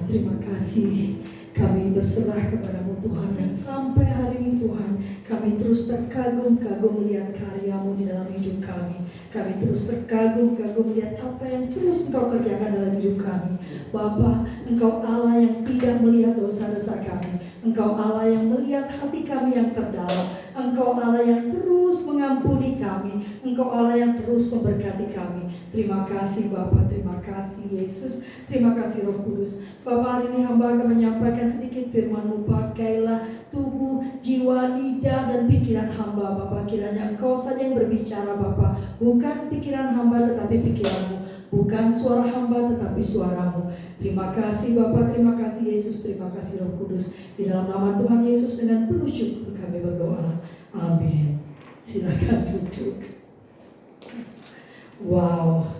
terima kasih. Kami berserah kepadamu Tuhan, dan sampai hari ini Tuhan, kami terus terkagum-kagum melihat karya-Mu di dalam hidup kami. Kami terus terkagum-kagum melihat apa yang terus Engkau kerjakan dalam hidup kami. Bapa, Engkau Allah yang tidak melihat dosa-dosa kami. Engkau Allah yang melihat hati kami yang terdalam. Engkau Allah yang terus mengampuni kami. Engkau Allah yang terus memberkati kami. Terima kasih Bapa, terima kasih Yesus, terima kasih Roh Kudus. Bapa, hari ini hamba akan menyampaikan sedikit firman-Mu. Pakailah tubuh, jiwa, lidah, dan pikiran hamba Bapa. Kiranya Engkau saja yang berbicara Bapa. Bukan pikiran hamba tetapi pikiran-Mu. Bukan suara hamba tetapi suara-Mu. Terima kasih Bapa, terima kasih Yesus, terima kasih Roh Kudus. Di dalam nama Tuhan Yesus dengan penuh syukur kami berdoa. Amin. Silakan duduk. Wow.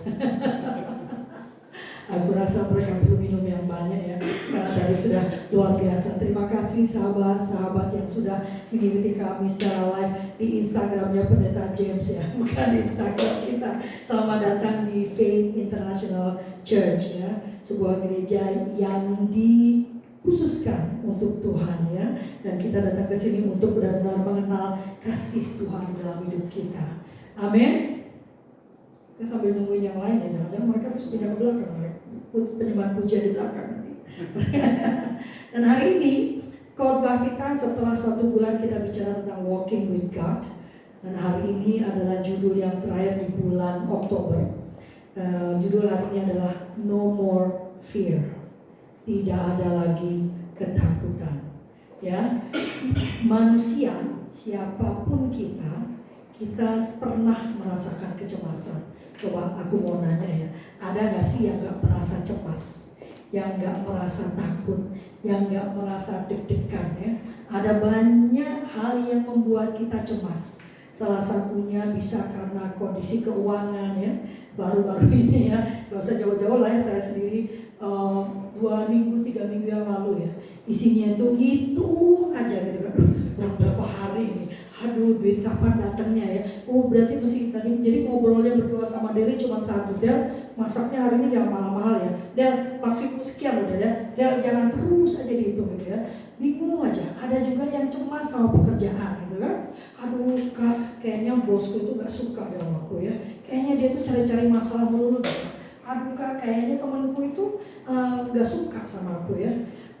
Aku rasa mereka perlu minum yang banyak ya, karena tadi sudah luar biasa. Terima kasih sahabat-sahabat yang sudah mengikuti kami secara live di Instagramnya Pendeta James ya, bukan di Instagram kita. Selamat datang di Faith International Church ya, sebuah gereja yang dikhususkan untuk Tuhan ya, dan kita datang ke sini untuk benar-benar mengenal kasih Tuhan dalam hidup kita. Amin. Kita sambil nungguin yang lain ya, jangan-jangan mereka terus pindah ke belakang, penyembahan pujian di belakang nanti. Dan hari ini khotbah kita setelah 1 bulan kita bicara tentang walking with God. Dan hari ini adalah judul yang terakhir di bulan Oktober. Judul hari ini adalah No More Fear. Tidak ada lagi ketakutan. Ya, manusia siapapun kita pernah merasakan kecemasan. Coba aku mau nanya ya, ada gak sih yang gak merasa cemas, yang gak merasa takut, yang gak merasa deg-degan ya? Ada banyak hal yang membuat kita cemas. Salah satunya bisa karena kondisi keuangan ya. Baru-baru ini ya, gak usah jauh-jauh lah ya, saya sendiri 2 minggu, 3 minggu yang lalu ya, isinya itu aja gitu kan. Berapa hari ini, aduh duit kapan datangnya ya. Oh berarti mesti tadi, jadi ngobrolnya berdua sama Derry cuma satu. Del, masaknya hari ini jangan mahal-mahal ya. Del, maksudku sekian udah ya. Del, jangan terus aja dihitung gitu ya. Bingung aja. Ada juga yang cemas sama pekerjaan gitu kan. Aduh Kak, kayaknya bosku itu gak suka dengan aku ya. Kayaknya dia tuh cari-cari masalah mulu deh. Aduh Kak, kayaknya temanku itu gak suka sama aku ya.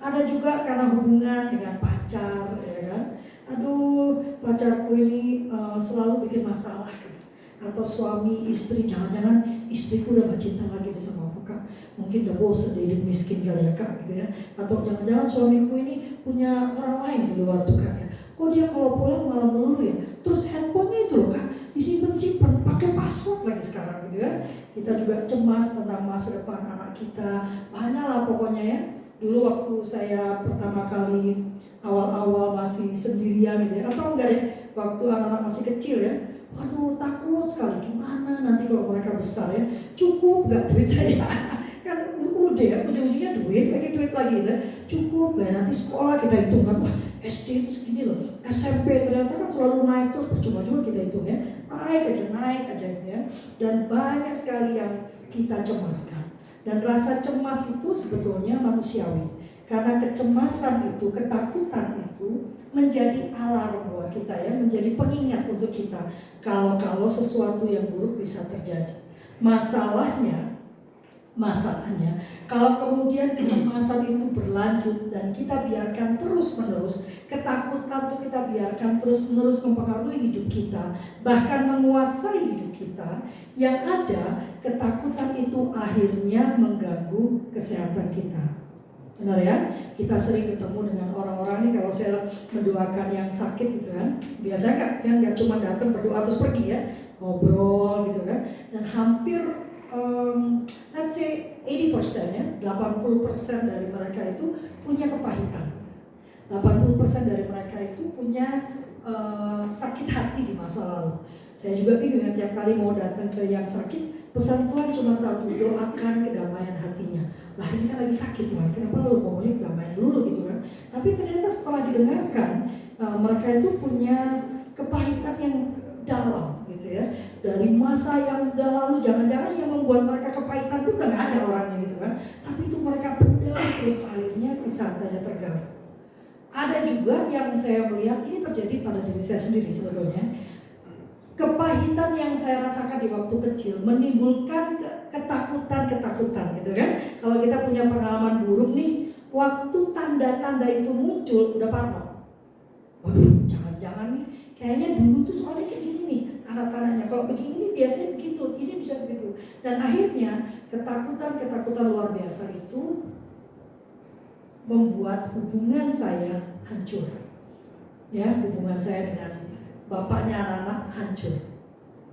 Ada juga karena hubungan dengan pacar ya kan. Aduh, pacarku ini selalu bikin masalah gitu. Atau suami, istri, jangan-jangan istriku udah gak cinta lagi deh sama aku Kak. Mungkin udah bosan deh hidup miskin kali ya Kak gitu ya. Atau jangan-jangan suamiku ini punya orang lain di luar tuh Kak ya. Kok dia kalau pulang malam melulu ya. Terus handphonenya itu loh Kak, disimpan-simpan, pakai password lagi sekarang gitu ya. Kita juga cemas tentang masa depan anak kita. Banyak lah pokoknya ya. Dulu waktu saya pertama kali awal-awal masih sendirian gitu ya, atau enggak deh, waktu anak-anak masih kecil ya, waduh takut sekali, gimana nanti kalau mereka besar ya, cukup gak duit saya, kan udah ya, ujung-ujungnya duit lagi ya, cukup gak nanti sekolah kita hitung kan, wah SD itu segini loh, SMP ternyata kan selalu naik terus, percuma juga kita hitung ya, naik aja gitu ya, dan banyak sekali yang kita cemaskan. Dan rasa cemas itu sebetulnya manusiawi. Karena kecemasan itu, ketakutan itu menjadi alarm buat kita ya, menjadi pengingat untuk kita kalau sesuatu yang buruk bisa terjadi. Masalahnya kalau kemudian kecemasan itu berlanjut dan kita biarkan terus-menerus, ketakutan itu kita biarkan terus-menerus mempengaruhi hidup kita, bahkan menguasai hidup kita, yang ada ketakutan itu akhirnya mengganggu kesehatan kita. Benar ya? Kita sering ketemu dengan orang-orang ini, kalau saya mendoakan yang sakit gitu kan, biasanya kan nggak cuma datang berdoa terus pergi ya, ngobrol gitu kan, dan hampir let's say 80% ya, 80% dari mereka itu punya kepahitan. 80% dari mereka itu punya sakit hati di masa lalu. Saya juga bingung ya, tiap kali mau datang ke yang sakit, pesan Tuhan cuma satu, doakan kedamaian hatinya. Lah ini kan lagi sakit Tuhan, kenapa lu ngomongnya kedamaian dulu gitu kan. Tapi ternyata setelah didengarkan, mereka itu punya kepahitan yang dalam gitu ya. Dari masa yang udah lalu, jangan-jangan yang membuat mereka kepahitan itu kan gak ada orangnya gitu kan. Tapi itu mereka pendam terus sekali saat saya terganggu. Ada juga yang saya melihat ini terjadi pada diri saya sendiri sebetulnya. Kepahitan yang saya rasakan di waktu kecil menimbulkan ketakutan gitu kan. Kalau kita punya pengalaman buruk nih, waktu tanda-tanda itu muncul udah parno. Waduh, jangan-jangan nih, kayaknya dulu tuh soalnya kayak gini nih, tanda-tandanya. Kalau begini nih biasanya begitu, ini bisa begitu. Dan akhirnya ketakutan luar biasa itu membuat hubungan saya hancur. Ya, hubungan saya dengan bapaknya anak-anak hancur.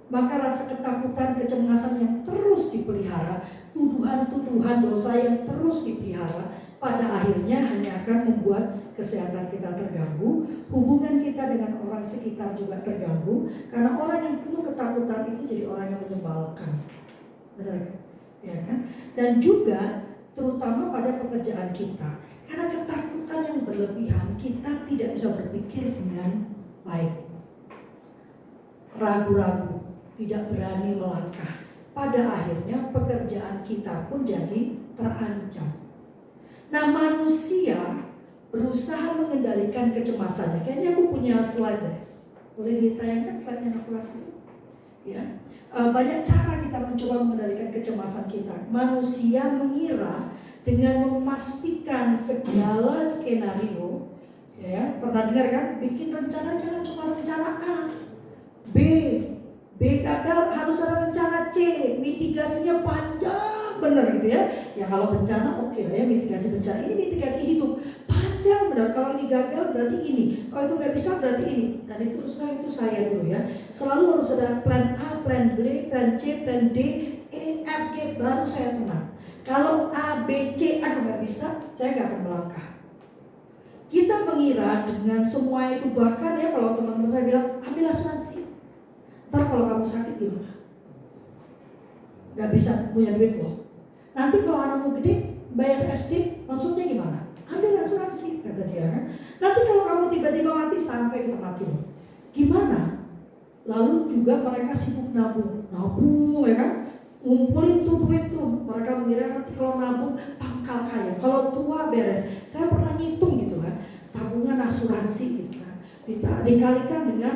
Maka rasa ketakutan, kecemasan yang terus dipelihara, tuduhan-tuduhan dosa yang terus dipelihara, pada akhirnya hanya akan membuat kesehatan kita terganggu, hubungan kita dengan orang sekitar juga terganggu, karena orang yang penuh ketakutan itu jadi orang yang menyebalkan. Benar ya kan? Dan juga terutama pada pekerjaan kita, karena ketakutan yang berlebihan, kita tidak bisa berpikir dengan baik. Ragu-ragu, tidak berani melangkah. Pada akhirnya pekerjaan kita pun jadi terancam. Nah, manusia berusaha mengendalikan kecemasannya. Kayaknya aku punya slide deh. Boleh ditayangkan slide yang aku kasih? Ya. Banyak cara kita mencoba mengendalikan kecemasan kita. Manusia mengira dengan memastikan segala skenario, ya, pernah dengar kan? Bikin rencana jangan cuma rencana A, B gagal harus ada rencana C, mitigasinya panjang benar gitu ya. Ya kalau bencana oke lah ya, mitigasi bencana, ini mitigasi hidup panjang benar. Kalau ini gagal berarti ini, kalau itu nggak bisa berarti ini. Dan itu terus terang itu saya dulu ya, selalu harus ada plan A, plan B, plan C, plan D, E, F, G, baru saya tenang. Kalau A, B, C, aduh nggak bisa, saya nggak akan melangkah. Kita mengira dengan semua itu, bahkan ya kalau teman-teman saya bilang ambil asuransi, ntar kalau kamu sakit gimana? Gak bisa punya duit loh. Nanti kalau anakmu gede bayar SD, maksudnya gimana? Ambil asuransi, kata dia kan. Nanti kalau kamu tiba-tiba mati, sampai kita mati loh, gimana? Lalu juga mereka sibuk nabung ya kan? Ngumpulin tuh duit tuh. Mereka mengira nanti kalau nabung pangkal kaya, kalau tua beres. Saya pernah ngitung gitu kan, tabungan asuransi gitu kan, dikalikan dengan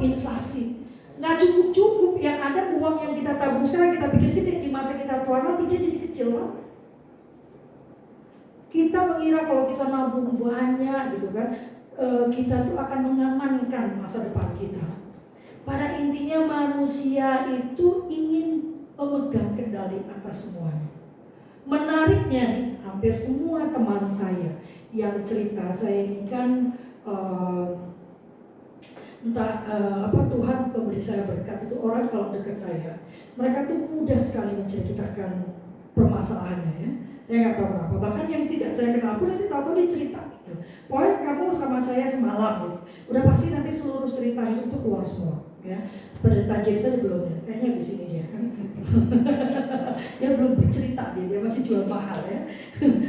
inflasi, nggak cukup. Yang ada uang yang kita tabung sekarang kita pikir gede, di masa kita tua nanti dia jadi kecil loh. Kita mengira kalau kita nabung banyak gitu kan, kita tuh akan mengamankan masa depan kita. Pada intinya manusia itu ingin memegang kendali atas semuanya. Menariknya nih, hampir semua teman saya yang cerita, saya ini kan Tuhan memberi saya berkat, itu orang kalau dekat saya, mereka tuh mudah sekali menceritakan permasalahannya ya. Saya nggak tahu kenapa, bahkan yang tidak saya kenal pun nanti tahu dia cerita gitu. Pokoknya kamu sama saya semalam gitu, udah pasti nanti seluruh cerita hidup itu keluar semua ya. Pendeta James saja belum ya, kayaknya di sini dia kan. Dia belum bercerita, dia masih jual mahal ya.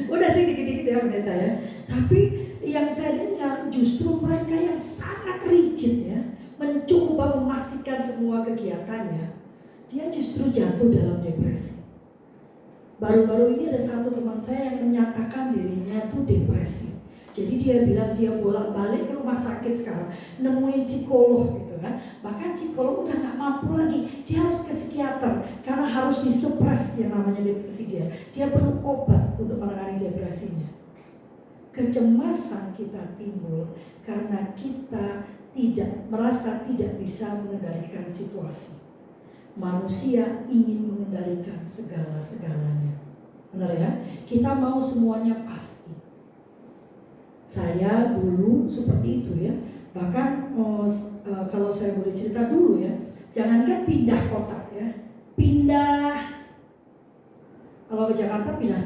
Udah sih dikit-dikit ya pendeta ya. Tapi yang saya dengar justru mereka yang sangat rigid ya, mencoba memastikan semua kegiatannya, dia justru jatuh dalam depresi. Baru-baru ini ada satu teman saya yang menyatakan dirinya itu depresi. Jadi dia bilang dia bolak-balik ke rumah sakit sekarang, nemuin psikolog gitu kan. Bahkan psikolog udah gak mampu lagi, dia harus ke psikiater karena harus disupres yang namanya depresi dia. Dia perlu obat untuk menangani depresinya. Kecemasan kita timbul karena kita merasa tidak bisa mengendalikan situasi. Manusia ingin mengendalikan segala-segalanya. Benar ya? Kita mau semuanya pasti. Saya dulu seperti itu ya. Bahkan kalau saya boleh cerita dulu ya, jangankan pindah kota ya, kalau ke Jakarta pindah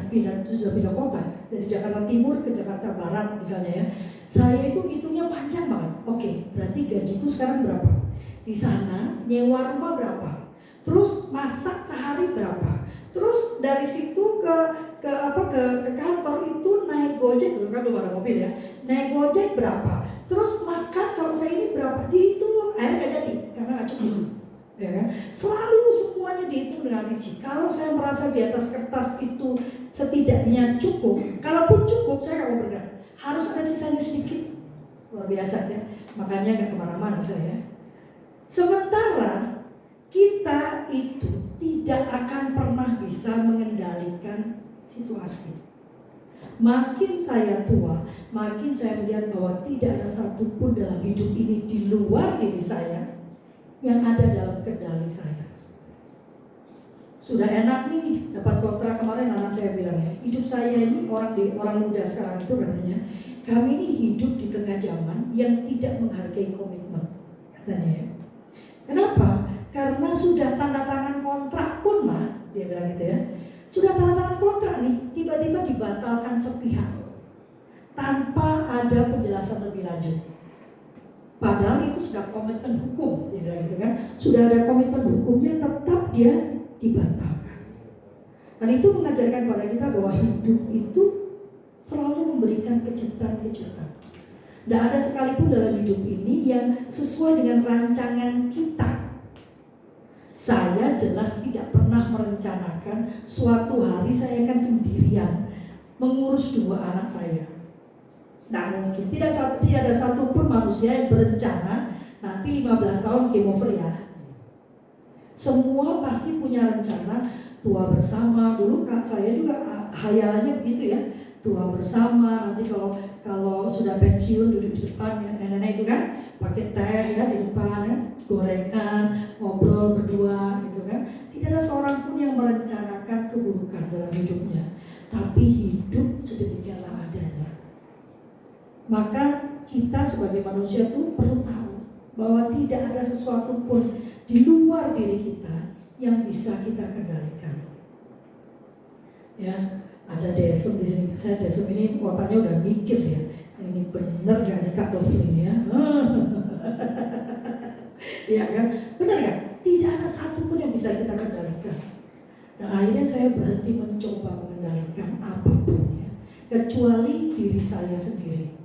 itu sudah pindah kota, dari Jakarta Timur ke Jakarta Barat misalnya ya. Saya itu hitungnya panjang banget. Oke, berarti gajiku sekarang berapa? Di sana nyewa rumah berapa? Terus masak sehari berapa? Terus dari situ ke kantor itu naik Gojek, kan belum ada mobil ya. Naik Gojek berapa? Terus makan kalau saya ini berapa? Dihitung, akhirnya nggak jadi karena nggak cukup. Ya kan? Selalu semuanya dihitung dengan rinci. Kalau saya merasa di atas kertas itu setidaknya cukup, kalaupun cukup cukup, saya nggak mau bergerak. Harus ada sisanya sedikit. Luar biasa ya. Makanya nggak kemana-mana saya. Sementara kita itu tidak akan pernah bisa mengendalikan situasi. Makin saya tua, makin saya melihat bahwa tidak ada satupun dalam hidup ini di luar diri saya yang ada dalam kendali saya. Sudah enak nih dapat kontrak. Kemarin anak saya bilang ya, hidup saya ini orang muda sekarang itu katanya, kami ini hidup di tengah zaman yang tidak menghargai komitmen, katanya ya. Kenapa? Karena sudah tanda tangan kontrak pun mah, dia bilang gitu ya. Sudah tanda tangan kontrak nih, tiba-tiba dibatalkan sepihak tanpa ada penjelasan lebih lanjut. Padahal itu sudah komitmen hukum, dia bilang gitu kan. Sudah ada komitmen hukumnya, tetap dia dibatalkan. Dan itu mengajarkan pada kita bahwa hidup itu selalu memberikan kejutan-kejutan. Tidak ada sekalipun dalam hidup ini yang sesuai dengan rancangan kita. Saya jelas tidak pernah merencanakan suatu hari saya akan sendirian mengurus 2 anak saya. Tidak mungkin. Tidak ada satupun manusia yang berencana nanti 15 tahun game over ya. Semua pasti punya rencana tua bersama. Dulu kak saya juga hayalannya begitu ya. Tua bersama, nanti kalau sudah pensiun duduk di depan ya, nenek-nenek itu kan pakai teh ya di depan ya, gorengan, ngobrol berdua gitu kan. Tidak ada seorang pun yang merencanakan keburukan dalam hidupnya, tapi hidup sedemikianlah adanya. Maka kita sebagai manusia tuh perlu tahu bahwa tidak ada sesuatu pun di luar diri kita yang bisa kita kendalikan. Ya. Ada desem di sini. Saya desem ini otaknya udah mikir ya. Ini benar gak nih Kak Dovi ini ya? Iya kan? Benar gak? Tidak ada satupun yang bisa kita kendalikan. Dan akhirnya saya berhenti mencoba mengendalikan apapun ya, kecuali diri saya sendiri.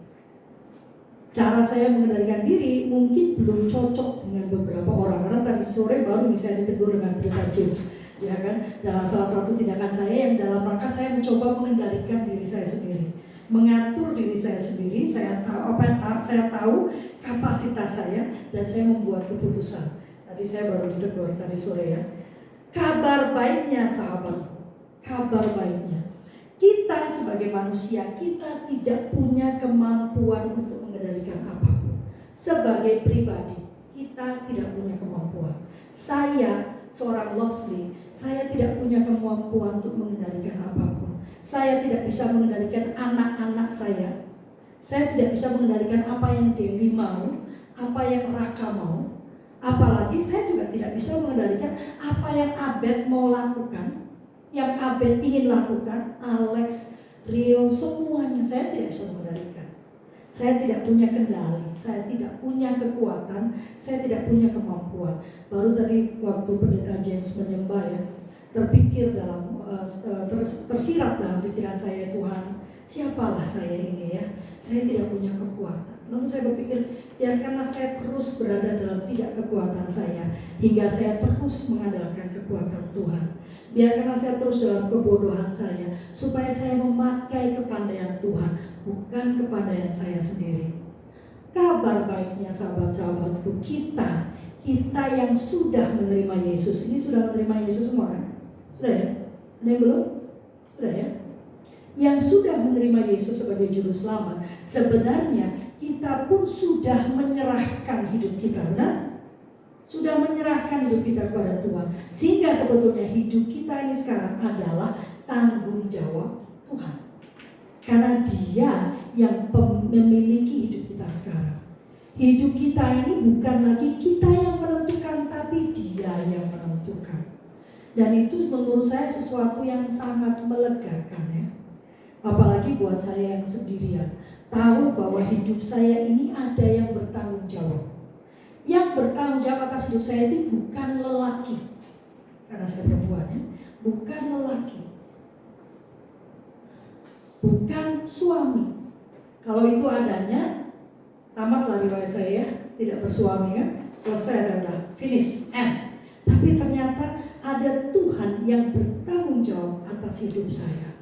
Cara saya mengendalikan diri mungkin belum cocok dengan beberapa orang. Karena tadi sore baru bisa ditegur dengan Pendeta James, ya kan? Dalam salah satu tindakan saya yang dalam rangka saya mencoba mengendalikan diri saya sendiri, mengatur diri saya sendiri. Saya tahu apa yang saya tahu kapasitas saya, dan saya membuat keputusan. Tadi saya baru ditegur tadi sore ya. Kabar baiknya sahabat, kabar baiknya, kita sebagai manusia kita tidak punya kemampuan untuk mengendalikan apapun. Sebagai pribadi kita tidak punya kemampuan. Saya seorang Lovely, saya tidak punya kemampuan untuk mengendalikan apapun. Saya tidak bisa mengendalikan anak-anak saya. Saya tidak bisa mengendalikan apa yang Dewi mau, apa yang Raka mau. Apalagi saya juga tidak bisa mengendalikan apa yang Abed mau lakukan, yang Abed ingin lakukan, Alex, Rio, semuanya saya tidak bisa mengendalikan. Saya tidak punya kendali, saya tidak punya kekuatan, saya tidak punya kemampuan. Baru tadi waktu Pendeta James menyembah ya, terpikir dalam tersirat dalam pikiran saya, Tuhan, siapalah saya ini ya? Saya tidak punya kekuatan. Lalu saya berpikir, biarkanlah saya terus berada dalam tidak kekuatan saya, hingga saya terus mengandalkan kekuatan Tuhan. Biarkanlah saya terus dalam kebodohan saya, supaya saya memakai kepandaian Tuhan, bukan kepandaian saya sendiri. Kabar baiknya sahabat-sahabatku, kita yang sudah menerima Yesus, ini sudah menerima Yesus semua kan? Sudah ya? Ada yang belum? Sudah ya? Yang sudah menerima Yesus sebagai juru selamat, sebenarnya kita pun sudah menyerahkan hidup kita, benar? Sudah menyerahkan hidup kita kepada Tuhan. Sehingga sebetulnya hidup kita ini sekarang adalah tanggung jawab Tuhan. Karena Dia yang memiliki hidup kita sekarang. Hidup kita ini bukan lagi kita yang menentukan, tapi Dia yang menentukan. Dan itu menurut saya sesuatu yang sangat melegakan ya. Apalagi buat saya yang sendirian, tahu bahwa hidup saya ini ada yang bertanggung jawab. Yang bertanggung jawab atas hidup saya itu bukan lelaki, karena saya perempuan ya, bukan lelaki, bukan suami. Kalau itu adanya, tamatlah riwayat saya, tidak bersuami kan, selesai, saya udah finish, end. Tapi ternyata ada Tuhan yang bertanggung jawab atas hidup saya.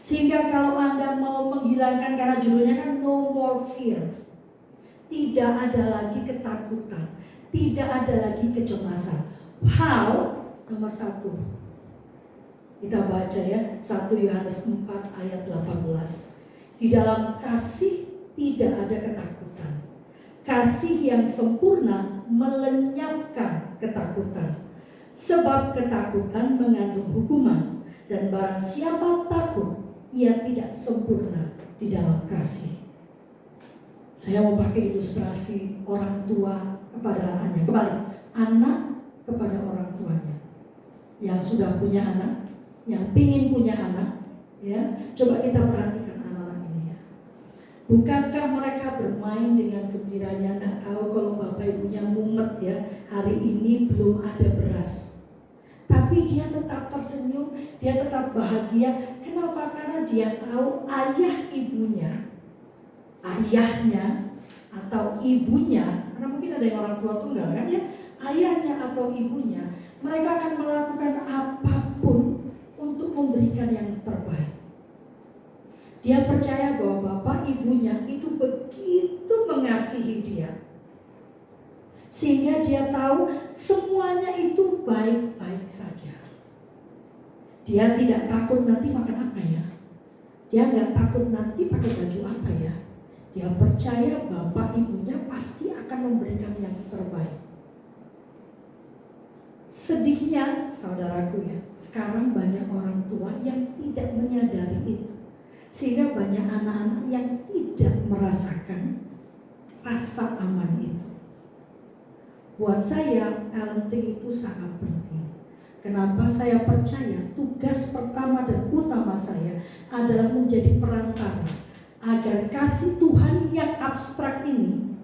Sehingga kalau Anda mau menghilangkan, karena judulnya kan no more fear, tidak ada lagi ketakutan, tidak ada lagi kecemasan. How? Nomor 1, kita baca ya, 1 Yohanes 4 ayat 18. Di dalam kasih tidak ada ketakutan. Kasih yang sempurna melenyapkan ketakutan. Sebab ketakutan mengandung hukuman, dan barang siapa takut, ia tidak sempurna di dalam kasih. Saya mau pakai ilustrasi orang tua kepada anaknya. Kembali, anak kepada orang tuanya. Yang sudah punya anak, yang pingin punya anak, ya, coba kita perhatikan anak-anak ini ya. Bukankah mereka bermain dengan gembiranya, nggak tahu kalau bapak ibunya mumet ya, hari ini belum ada beras. Tapi dia tetap tersenyum, dia tetap bahagia. Kenapa? Karena dia tahu ayahnya atau ibunya, karena mungkin ada yang orang tua tunggal kan ya, ayahnya atau ibunya, mereka akan melakukan apapun untuk memberikan yang terbaik. Dia percaya bahwa bapak ibunya itu begitu mengasihi dia, sehingga dia tahu semuanya itu baik-baik saja. Dia tidak takut nanti makan apa ya, dia nggak takut nanti pakai baju apa ya. Dia percaya bapak ibunya pasti akan memberikan yang terbaik. Sedihnya saudaraku ya, sekarang banyak orang tua yang tidak menyadari itu, sehingga banyak anak-anak yang tidak merasakan rasa aman itu. Buat saya, parenting itu sangat penting. Kenapa saya percaya tugas pertama dan utama saya adalah menjadi perantara agar kasih Tuhan yang abstrak ini,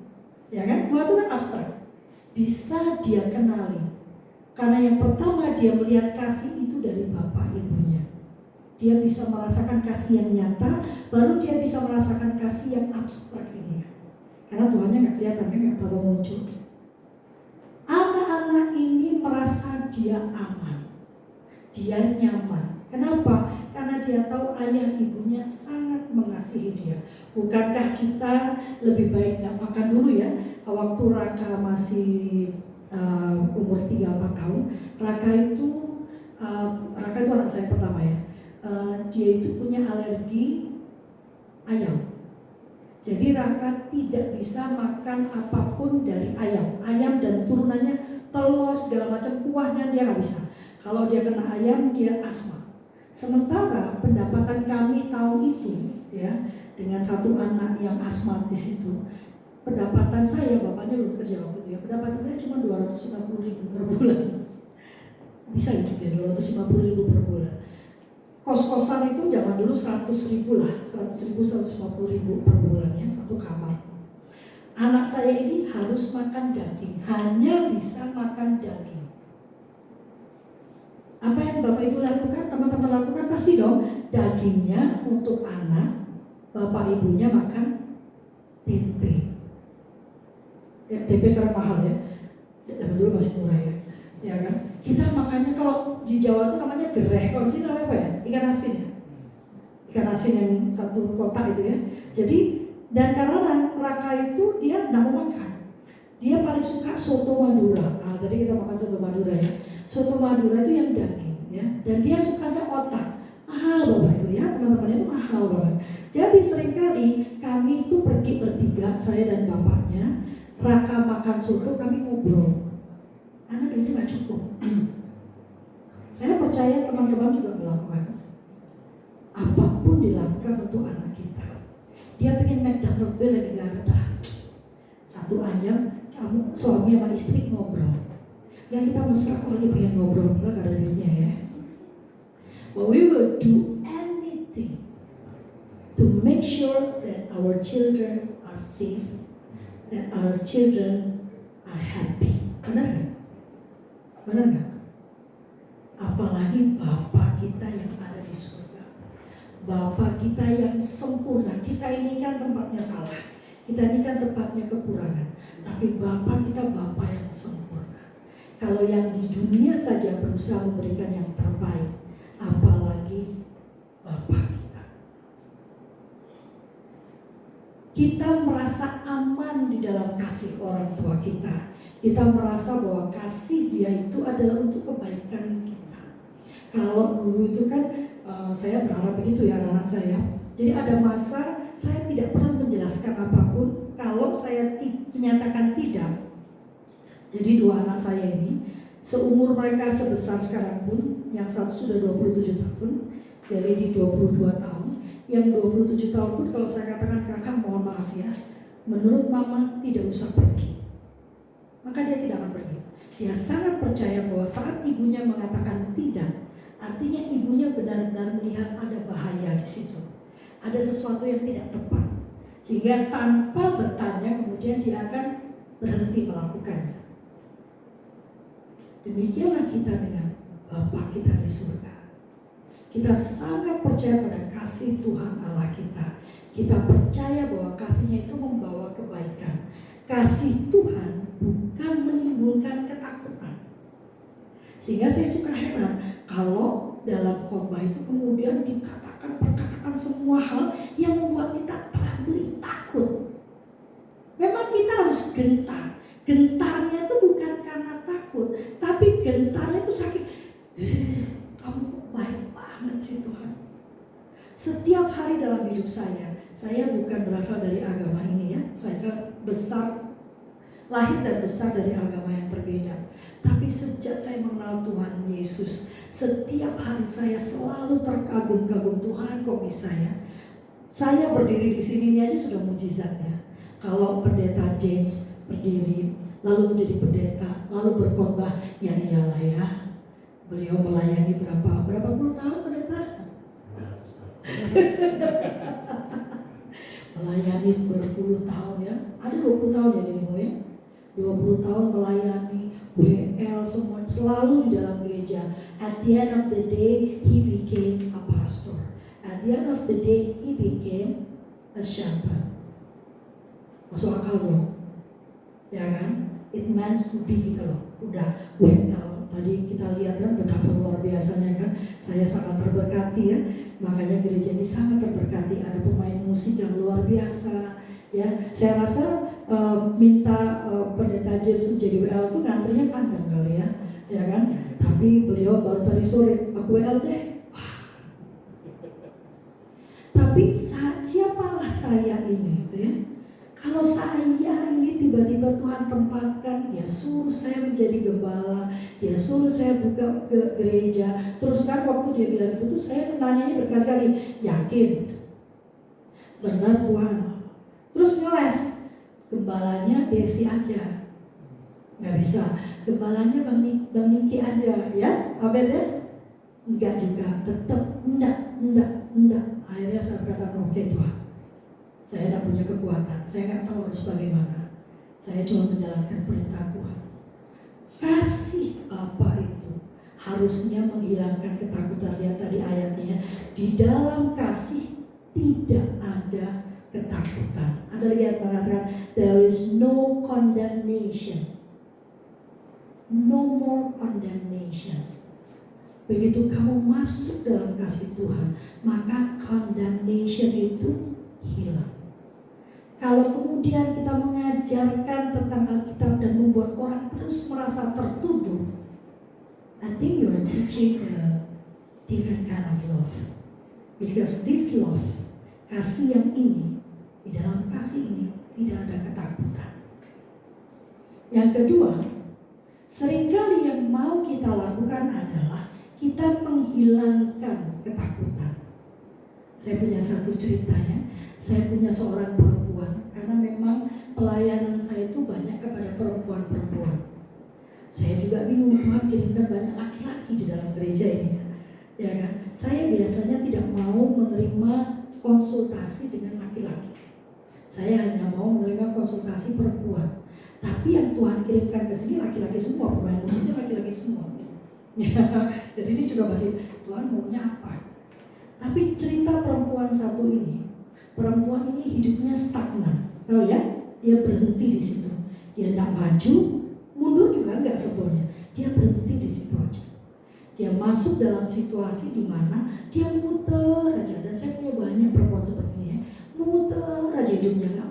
ya kan, Tuhan itu kan abstrak, bisa dia kenali. Karena yang pertama dia melihat kasih itu dari bapak ibunya. Dia bisa merasakan kasih yang nyata, baru dia bisa merasakan kasih yang abstrak ini. Karena Tuhannya nggak kelihatan kan, nggak tahu muncul. Anak-anak ini merasa dia aman, dia nyaman. Kenapa? Karena dia tahu ayah ibunya sangat mengasihi dia. Bukankah kita lebih baik nggak makan dulu ya? Waktu Raka masih umur 3-4 tahun, Raka itu anak saya pertama ya. Dia itu punya alergi ayam. Jadi Raka tidak bisa makan apapun dari ayam. Ayam dan turunannya, telur segala macam, kuahnya dia nggak bisa. Kalau dia kena ayam, dia asma. Sementara pendapatan kami tahun itu ya, dengan satu anak yang asmatis itu, pendapatan saya, bapaknya belum kerja waktu itu ya, pendapatan saya cuma 250.000 per bulan. Bisa hidup ya 250.000 per bulan. Kos-kosan itu zaman dulu 100.000 lah, 100.000, 150.000 per bulannya satu kamar. Anak saya ini harus makan daging, hanya bisa makan daging. Apa yang bapak ibu lakukan, teman-teman lakukan pasti dong, dagingnya untuk anak, bapak ibunya makan tempe. Ya, tempe sekarang mahal ya, zaman dulu masih murah ya, ya kan? Kita makannya kalau di Jawa itu namanya gereh, kalau di sini namanya apa ya? Ikan asin ya, ikan asin yang satu kotak itu ya. Jadi dan karena Raka itu dia nggak mau makan, dia paling suka soto Madura. Tadi kita makan soto Madura ya. Soto Madura itu yang daging ya, dan dia sukanya otak. Mahal bapak ibu ya, teman-teman itu mahal banget. Jadi seringkali kami itu pergi bertiga, saya dan bapaknya, Raka makan soto, kami ngobrol. Karena duitnya nggak cukup. Saya percaya teman-teman juga melakukan. Apapun dilakukan untuk anak kita. Dia pengen McDonald's, dia lagi gak ada. Satu ayam, kamu suami sama istri ngobrol. Yang kita mesra kalau dia pengen ngobrol, kalau gak ada duitnya ya. But we will do anything to make sure that our children are safe, that our children are happy. Benar gak? Benar gak? Apalagi Bapa kita yang ada di surga, Bapa kita yang sempurna. Kita ini kan tempatnya salah, kita ini kan tempatnya kekurangan, tapi Bapa kita Bapa yang sempurna. Kalau yang di dunia saja berusaha memberikan yang terbaik, apalagi Bapa kita. kita merasa aman di dalam kasih orang tua kita. Kita merasa bahwa kasih dia itu adalah untuk kebaikan kita. Kalau dulu itu kan saya berharap begitu ya anak saya. Jadi ada masa saya tidak perlu menjelaskan apapun kalau saya menyatakan tidak. Jadi dua anak saya ini seumur mereka sebesar sekarang pun, yang satu sudah 27 tahun, dari di 22 tahun, yang 27 tahun pun kalau saya katakan kakak mohon maaf ya, menurut mama tidak usah pergi, maka dia tidak akan pergi. Dia sangat percaya bahwa saat ibunya mengatakan tidak, artinya ibunya benar-benar melihat ada bahaya di situ, ada sesuatu yang tidak tepat, sehingga tanpa bertanya kemudian dia akan berhenti melakukannya. Demikianlah kita dengan Bapa kita di surga. Kita sangat percaya pada kasih Tuhan Allah kita. Kita percaya bahwa kasihnya itu membawa kebaikan. Kasih Tuhan bukan menimbulkan ketakutan. Sehingga saya suka heran kalau dalam khotbah itu kemudian perkatakan semua hal yang membuat kita trembling, takut. Memang kita harus gentar. Gentarnya itu bukan karena takut, tapi gentarnya itu sakit. Kamu baik banget sih Tuhan. Setiap hari dalam hidup saya bukan berasal dari agama ini ya. Saya lahir dan besar dari agama yang berbeda. Tapi sejak saya mengenal Tuhan Yesus, setiap hari saya selalu terkagum-kagum, Tuhan kok bisa ya. Saya berdiri di sini ini aja sudah mujizat ya. Kalau pendeta James berdiri, lalu menjadi pendeta, lalu berkhotbah, ya iyalah ya. Beliau melayani berapa puluh tahun pendeta? Melayani berpuluh tahun ya. Ada 20 tahun ya dirimu ya. 20 tahun melayani, WL semua selalu di dalam gereja. At the end of the day, he became a pastor. At the end of the day, he became a shepherd. Masuk akal belum? Ya kan? It meant to be gitu loh. Udah WL. Tadi kita lihat kan betapa luar biasanya kan. Saya sangat terberkati ya. Makanya gereja ini sangat terberkati. Ada pemain musik yang luar biasa. Ya, saya rasa minta pendeta James menjadi WL itu ngantrinya panjang kali ya. Ya kan? Tapi beliau baru tadi sore, aku WL deh. Wah. Tapi siapalah saya ini gitu ya. Kalau saya ini tiba-tiba Tuhan tempatkan, dia suruh saya menjadi gembala, dia suruh saya buka ke gereja. Terus kan waktu dia bilang itu tuh saya menanyanya berkali-kali, yakin? Benar Tuhan. Terus ngeles, gembalanya Desi aja, nggak bisa. Gembalanya Bang Niki aja, ya? Abed ya? Enggak juga, tetap enggak. Akhirnya saya berkata, oke Tuhan. Saya tidak punya kekuatan, saya nggak tahu harus bagaimana. Saya cuma menjalankan perintah Tuhan. Kasih Bapa itu harusnya menghilangkan ketakutan. Lihat tadi ayatnya, di dalam kasih tidak ada ketakutan. Ada lagi yang mengatakan, there is no condemnation, no more condemnation. Begitu kamu masuk dalam kasih Tuhan, maka condemnation itu hilang. Kalau kemudian kita mengajarkan tentang Alkitab dan membuat orang terus merasa tertuduh, I think you are teaching a different kind of love. Because this love, kasih yang ini, di dalam kasih ini tidak ada ketakutan. Yang kedua, seringkali yang mau kita lakukan adalah kita menghilangkan ketakutan. Saya punya satu cerita ya. Saya punya seorang perempuan, karena memang pelayanan saya itu banyak kepada perempuan-perempuan. Saya juga bingung, Tuhan kirimkan banyak laki-laki di dalam gereja ini, ya kan? Saya biasanya tidak mau menerima konsultasi dengan laki-laki. Saya hanya mau menerima konsultasi perempuan. Tapi yang Tuhan kirimkan ke sini laki-laki semua, pemain musiknya laki-laki semua. Jadi ini juga masih Tuhan maunya apa? Tapi cerita perempuan satu ini. Perempuan ini hidupnya stagnan, tahu ya? Dia berhenti di situ. Dia tidak maju, mundur juga enggak sebetulnya. Dia berhenti di situ aja. Dia masuk dalam situasi di mana dia muter aja. Dan saya punya banyak perempuan seperti ini ya. Muter aja hidupnya, enggak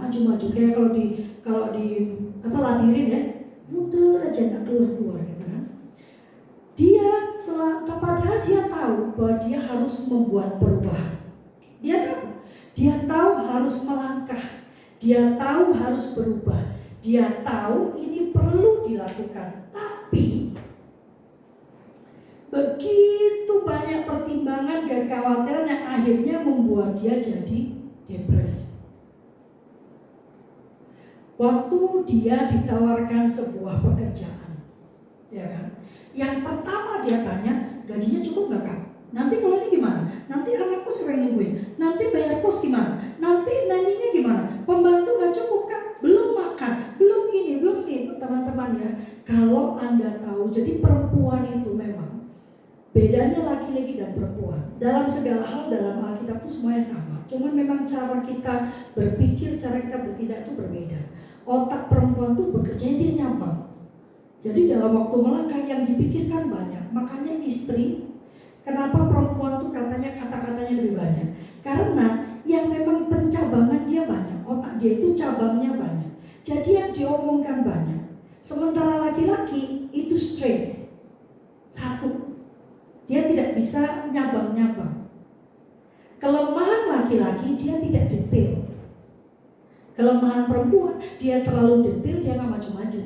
Dia tahu harus melangkah. Dia tahu harus berubah. Dia tahu ini perlu dilakukan. Tapi begitu banyak pertimbangan dan kekhawatiran yang akhirnya membuat dia jadi depresi. Waktu dia ditawarkan sebuah pekerjaan, ya kan? Yang pertama dia tanya, gajinya cukup nggak Kak? Nanti kalau ini gimana? Nanti anakku siapa yang nungguin? Nanti bayar kos gimana? Nanti nanyinya gimana? Pembantu nggak cukup kan? Belum makan, belum ini. Teman-teman ya, kalau Anda tahu, jadi perempuan itu memang bedanya laki-laki dan perempuan. Dalam segala hal dalam Alkitab itu semuanya sama. Cuman memang cara kita berpikir, cara kita bertindak itu berbeda. Otak perempuan itu bekerjanya dia nyampang. Jadi dalam waktu melangkah yang dipikirkan banyak. Makanya istri, kenapa perempuan tuh katanya kata-katanya lebih banyak? Karena yang memang pencabangan dia banyak, otak dia itu cabangnya banyak. Jadi yang diomongkan banyak. Sementara laki-laki itu straight, satu. Dia tidak bisa nyabang-nyabang. Kelemahan laki-laki dia tidak detail. Kelemahan perempuan dia terlalu detail, dia nggak maju-maju.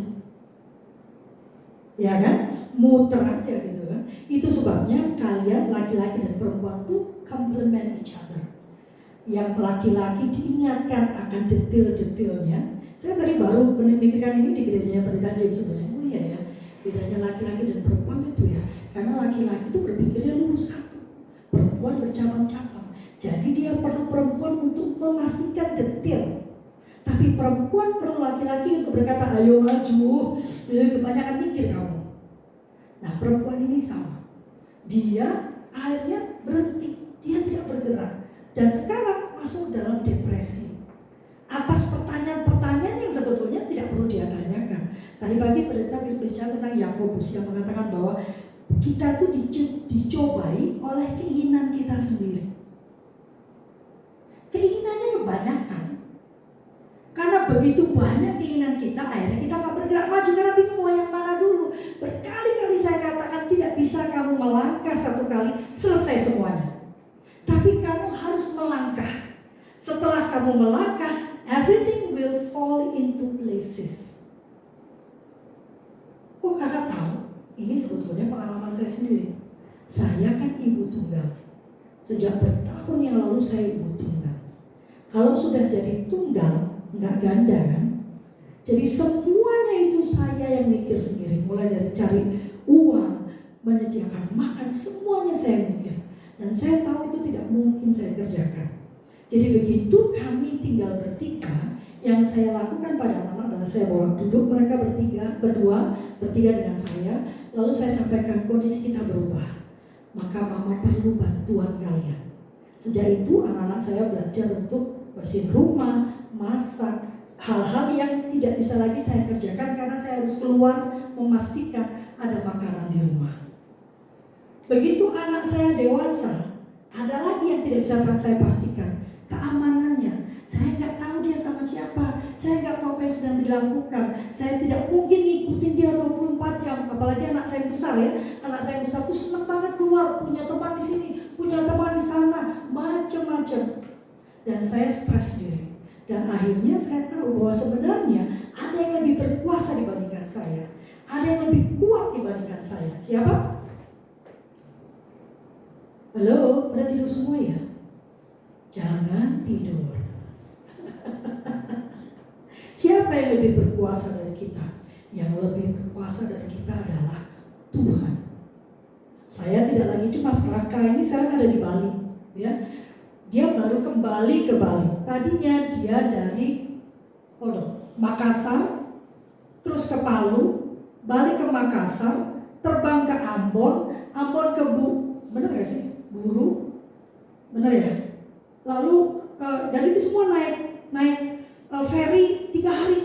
Ya kan? Muter aja gitu kan. Itu sebabnya kalian laki-laki dan perempuan tuh complement each other. Yang laki-laki diingatkan akan detail-detailnya. Saya tadi baru memikirkan ini di gerejanya Pendeta James sebenarnya. Oh iya ya, bedanya laki-laki dan perempuan itu ya. Karena laki-laki itu berpikirnya lurus satu, perempuan bercabang-cabang. Jadi dia perlu perempuan untuk memastikan detail. Tapi perempuan perlu laki-laki untuk berkata, ayo maju, kebanyakan mikir kamu. Nah perempuan ini sama. Dia akhirnya berhenti, dia tidak bergerak. Dan sekarang masuk dalam depresi. Atas pertanyaan-pertanyaan yang sebetulnya tidak perlu dia tanyakan. Tadi pagi pendeta bicara tentang Yakobus yang mengatakan bahwa kita tuh dicobai oleh keinginan kita sendiri. Keinginannya kebanyakan. Karena begitu banyak keinginan kita, akhirnya kita gak bergerak maju karena bingung mau yang mana dulu. Berkali-kali saya katakan tidak bisa kamu melangkah satu kali selesai semuanya. Tapi kamu harus melangkah. Setelah kamu melangkah, everything will fall into places. Kok kakak tahu? Ini sebetulnya pengalaman saya sendiri. Saya kan ibu tunggal. Sejak bertahun yang lalu saya ibu tunggal. Kalau sudah jadi tunggal, nggak ganda kan? Jadi semuanya itu saya yang mikir sendiri. Mulai dari cari uang, menyediakan makan, semuanya saya mikir. Dan saya tahu itu tidak mungkin saya kerjakan. Jadi begitu kami tinggal bertiga, yang saya lakukan pada anak-anak adalah saya bawa duduk mereka bertiga dengan saya. Lalu saya sampaikan kondisi kita berubah. Maka mama perlu bantuan kalian. Sejak itu anak-anak saya belajar untuk bersihin rumah, masak, hal-hal yang tidak bisa lagi saya kerjakan karena saya harus keluar memastikan ada makanan di rumah. Begitu anak saya dewasa, ada lagi yang tidak bisa saya pastikan, keamanannya. Saya nggak tahu dia sama siapa, saya nggak tahu apa yang sedang dilakukan. Saya tidak mungkin ngikutin dia 24 jam, apalagi anak saya besar ya. Anak saya besar tuh seneng banget keluar, punya teman di sini, punya teman di sana, macam-macam. Dan saya stres sendiri. Dan akhirnya saya tahu bahwa sebenarnya ada yang lebih berkuasa dibandingkan saya. Ada yang lebih kuat dibandingkan saya. Siapa? Halo, pada tidur semua ya? Jangan tidur. Siapa yang lebih berkuasa dari kita? Yang lebih berkuasa dari kita adalah Tuhan. Saya tidak lagi cuma Raka ini sekarang ada di Bali, ya. Dia baru kembali ke Bali. Tadinya dia dari Makassar, terus ke Palu, balik ke Makassar, terbang ke Ambon ke bener gak sih? Buru, bener ya? Lalu dan itu semua naik ferry 3 hari.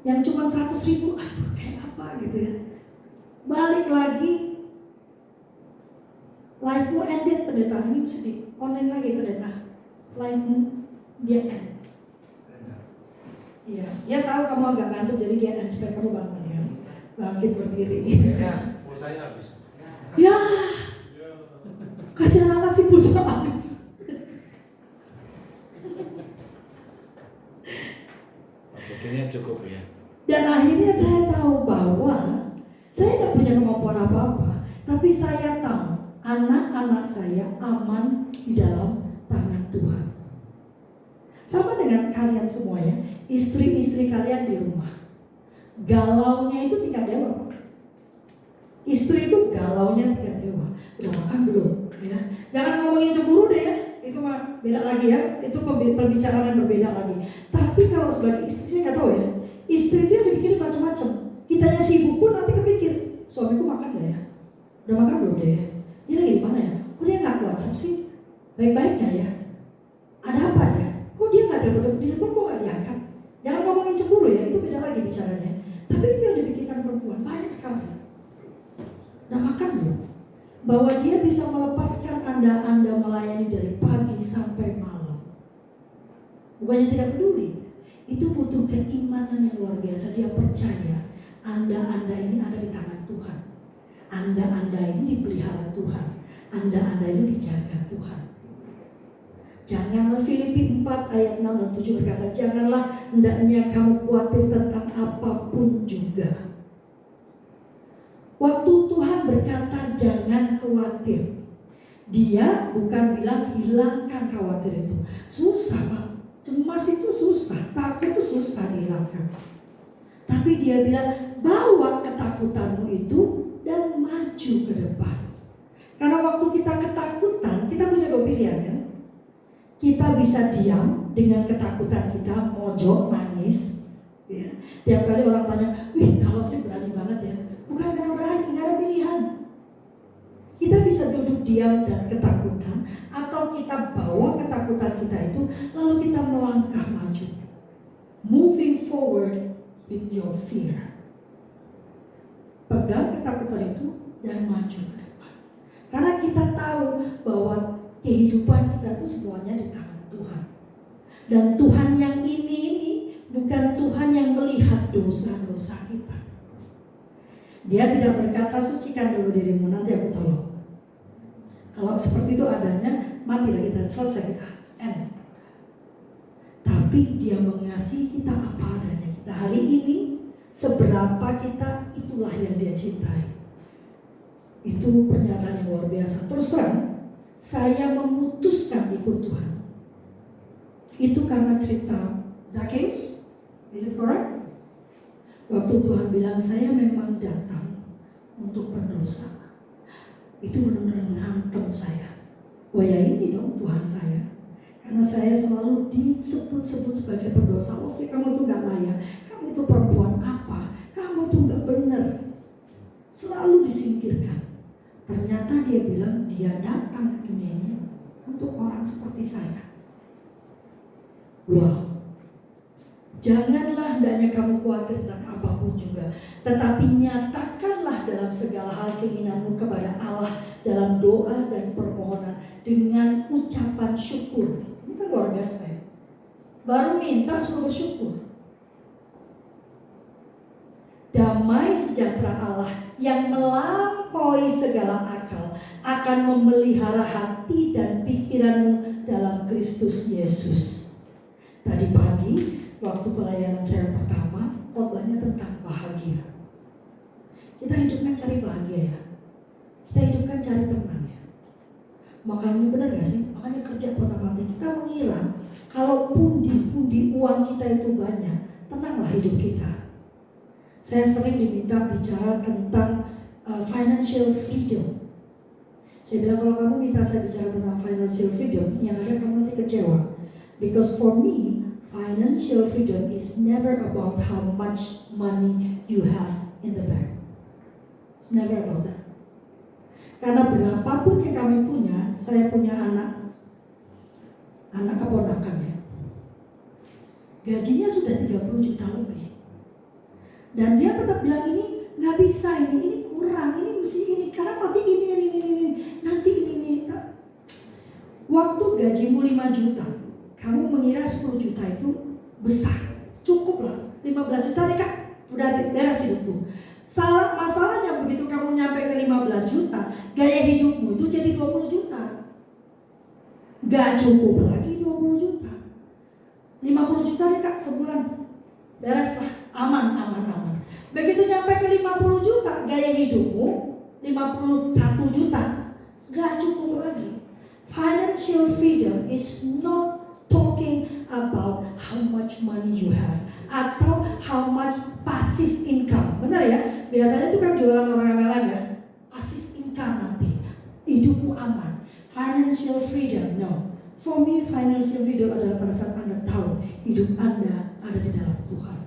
Yang cuma 100.000, kayak apa gitu ya. Balik lagi, live-mu ended pendeta, ini mesti online lagi pendeta. Live-mu dia end. Iya, dia tahu kamu agak ngantuk jadi dia end supaya kamu bangun ya. Bangkit berdiri. Ya, saya habis. Ya. Kasihan amat sih pulsa habis. Oke, kayaknya cukup ya. Dan akhirnya saya tahu bahwa saya tidak punya kemampuan apa-apa, tapi saya tahu anak-anak saya aman di dalam tangan Tuhan. Sama dengan kalian semuanya, istri-istri kalian di rumah, galaunya itu tingkat dewa. Istri itu galaunya tingkat dewa. Udah makan belum? Ya. Jangan ngomongin cemburu deh ya, itu mah beda lagi ya. Itu pembicaraan yang berbeda lagi. Tapi kalau sebagai istri saya nggak tahu ya. Istri itu yang dipikirin macam-macam. Kitanya sibuk pun nanti kepikir, suamiku makan gak ya? Udah makan belum deh? Dia lagi di mana ya? Kok dia nggak WhatsApp sih? Baik-baik gak ya? Ada apa ya? Kok dia nggak telepon kok nggak diangkat? Jangan ngomongin cemburu ya, itu beda lagi bicaranya. Tapi itu yang dipikirkan perempuan banyak sekali. Nah makan belum? Bahwa dia bisa melepaskan Anda melayani dari pagi sampai malam. Bukannya tidak peduli. Itu butuh keimanan yang luar biasa. Dia percaya Anda ini ada di tangan Tuhan. Anda ini dipelihara Tuhan. Anda ini dijaga Tuhan. Janganlah, Filipi 4 ayat 6 dan 7 berkata, janganlah hendaknya kamu khawatir tentang apapun juga. Waktu Tuhan berkata jangan khawatir, Dia bukan bilang hilangkan khawatir itu. Susah Pak, cemas itu susah, takut itu susah dihilangkan. Tapi Dia bilang bawa ketakutanmu itu dan maju ke depan. Karena waktu kita ketakutan, kita punya dua pilihan kan. Kita bisa diam dengan ketakutan kita, mojok, nangis ya. Tiap kali orang tanya, wih kalau ini berani banget ya. Bukan karena berani, nggak ada pilihan. Kita bisa duduk diam dan ketakutan, atau kita bawa ketakutan kita itu, lalu kita melangkah maju. Moving forward with your fear. Pegang ketakutan itu dan maju ke depan. Karena kita tahu bahwa kehidupan kita itu semuanya di tangan Tuhan. Dan Tuhan yang ini bukan Tuhan yang melihat dosa-dosa kita. Dia tidak berkata sucikan dulu dirimu, nanti aku tolong. Kalau seperti itu adanya, matilah kita, selesai kita, end. Tapi Dia mengasihi kita apa adanya kita. Hari ini seberapa kita, itulah yang Dia cintai. Itu pernyataan yang luar biasa. Terus terang, saya memutuskan ikut Tuhan. Itu karena cerita Zakheus. Is it correct? Waktu Tuhan bilang saya memang datang untuk pendosa. Itu benar-benar menghantam saya. Oh ya ini dong Tuhan saya. Karena saya selalu disebut-sebut sebagai pendosa. Oh kamu tuh gak layak. Kamu itu perempuan apa? Kamu tuh gak benar. Selalu disingkirkan. Ternyata Dia bilang Dia datang ke dunia ini untuk orang seperti saya. Wow. Janganlah hendaknya kamu khawatir tentang apapun juga, tetapi nyatakanlah dalam segala hal keinginanmu kepada Allah dalam doa dan permohonan dengan ucapan syukur. Ini kan luar biasa ya. Baru minta suruh bersyukur. Damai sejahtera Allah yang melampaui segala akal akan memelihara hati dan pikiranmu dalam Kristus Yesus. Tadi pagi waktu pelayanan saya pertama, khotbahnya tentang bahagia. Kita hidupkan cari bahagia ya. Kita hidupkan cari tenang ya. Makanya benar gak sih? Makanya kerja pertama kita mengira kalau pundi-pundi uang kita itu banyak, tenanglah hidup kita. Saya sering diminta bicara tentang financial freedom. Saya bilang kalau kamu minta saya bicara tentang financial freedom, yang ada kamu nanti kecewa. Because for me, financial freedom is never about how much money you have in the bank. It's never about that. Karena berapapun yang kami punya, saya punya anak keponakan ya. Gajinya sudah 30 juta lebih. Dan dia tetap bilang ini nggak bisa, ini kurang, ini mesti ini, karena nanti ini, nanti ini. Waktu gajimu 5 juta, kamu mengira 10 juta itu besar, cukup lah, 15 juta nih kak, udah beres hidupku. Masalahnya begitu kamu nyampe ke 15 juta, gaya hidupmu itu jadi 20 juta. Gak cukup lagi 20 juta. 50 juta deh Kak sebulan. Beres lah, aman. Begitu nyampe ke 50 juta, gaya hidupmu 51 juta. Gak cukup lagi. Financial freedom is not talking about how much money you have atau how much passive income. Benar ya? Biasanya itu kan jualan orang MLM ya. Passive income nanti. Hidupmu aman. Financial freedom, no. For me, financial freedom adalah pada saat Anda tahu hidup Anda ada di dalam Tuhan.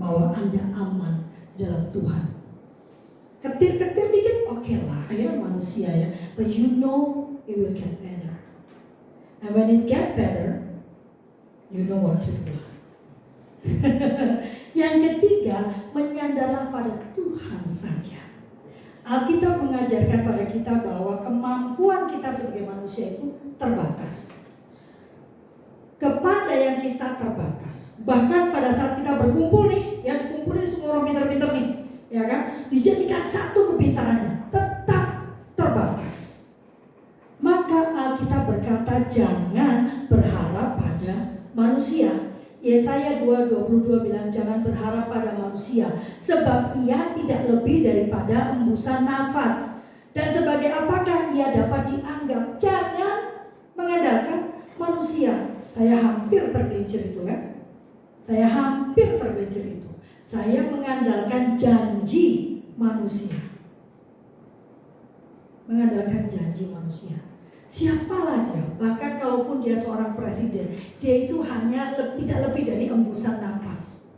Bahwa Anda aman di dalam Tuhan. Ketir-ketir dikit, oke lah, ya manusia ya. But you know it will get better. And when it get better, you know what to do. Yang ketiga, menyandarlah pada Tuhan saja. Alkitab mengajarkan pada kita bahwa kemampuan kita sebagai manusia itu terbatas. Kepandaian kita terbatas. Bahkan pada saat kita berkumpul nih, ya dikumpulin semua orang pintar-pintar nih, ya kan? Dijadikan satu kepintarannya, tetap terbatas. Maka Alkitab berkata jangan berharap pada manusia. Yesaya 2:22 bilang jangan berharap pada manusia, sebab ia tidak lebih daripada embusan nafas. Dan sebagai apakah ia dapat dianggap? Jangan mengandalkan manusia. Saya hampir tergelincir itu kan? Saya hampir tergelincir itu. Saya mengandalkan janji manusia. Mengandalkan janji manusia. Siapalah dia, bahkan kalaupun dia seorang presiden, dia itu hanya tidak lebih dari embusan nafas.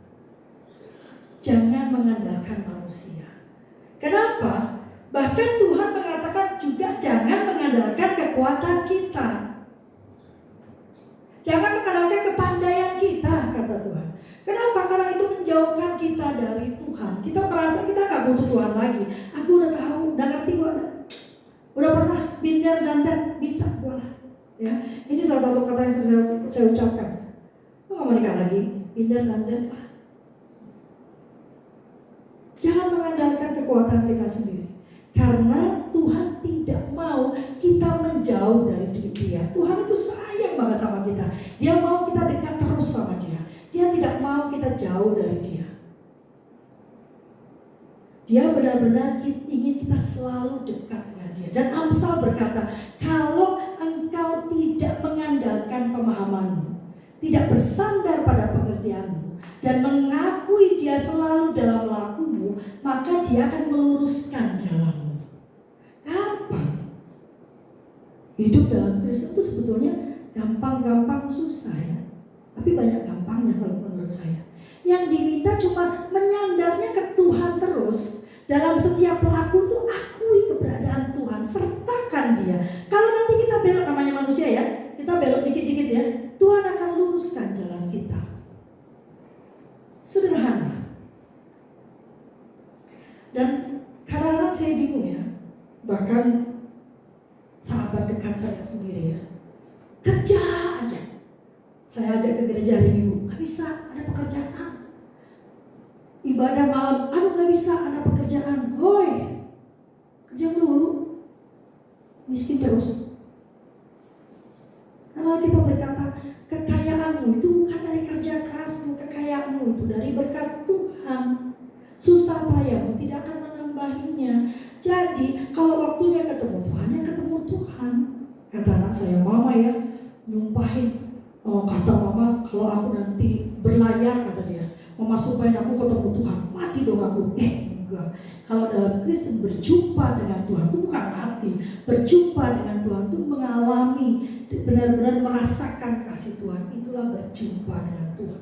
Jangan mengandalkan manusia. Kenapa? Bahkan Tuhan mengatakan juga jangan mengandalkan kekuatan kita. Jangan mengandalkan kepandaian kita, kata Tuhan. Kenapa? Karena itu menjauhkan kita dari Tuhan. Kita merasa kita gak butuh Tuhan lagi. Aku udah tahu, udah ngerti gue. Udah pernah binder dan bisa bola. Ya, ini salah satu kata yang saya ucapkan. Lo gak mau nikah lagi? Binder dan lah. Jangan mengandalkan kekuatan kita sendiri. Karena Tuhan tidak mau kita menjauh dari Dia. Tuhan itu sayang banget sama kita. Dia mau kita dekat terus sama Dia. Dia tidak mau kita jauh dari Dia. Dia benar-benar ingin kita selalu dekat dengan Dia. Dan Amsal berkata, kalau engkau tidak mengandalkan pemahamanmu, tidak bersandar pada pengertianmu, dan mengakui Dia selalu dalam lakumu, maka Dia akan meluruskan jalanmu. Gampang. Hidup dalam Kristus itu sebetulnya gampang-gampang susah ya. Tapi banyak gampangnya kalau menurut saya. Yang diminta cuma menyandarnya ke Tuhan terus. Dalam setiap pelaku itu akui keberadaan Tuhan, sertakan Dia. Kalau nanti kita belok, namanya manusia ya, kita belok dikit-dikit ya, Tuhan akan luruskan jalan kita. Sederhana. Dan kadang-kadang saya bingung ya, bahkan sahabat dekat saya sendiri ya, kerja aja. Saya ajak ke gereja hari Minggu, gak bisa, ada pekerjaan. Ibadah malam, aduh gak bisa, ada pekerjaan. Hoi, kerja dulu, miskin terus. Karena kita berkata, kekayaanmu itu bukan dari kerja kerasmu, kekayaanmu itu dari berkat Tuhan. Susah payahmu tidak akan menambahinya. Jadi kalau waktunya ketemu Tuhan, ya ketemu Tuhan. Kata anak saya, mama ya nyumpahin. Oh, kata mama, kalau aku nanti berlayar, kata dia, mama sumpahin aku ketemu Tuhan, mati dong aku. Enggak. Kalau dalam Kristen berjumpa dengan Tuhan itu bukan mati. Berjumpa dengan Tuhan itu mengalami, benar-benar merasakan kasih Tuhan. Itulah berjumpa dengan Tuhan.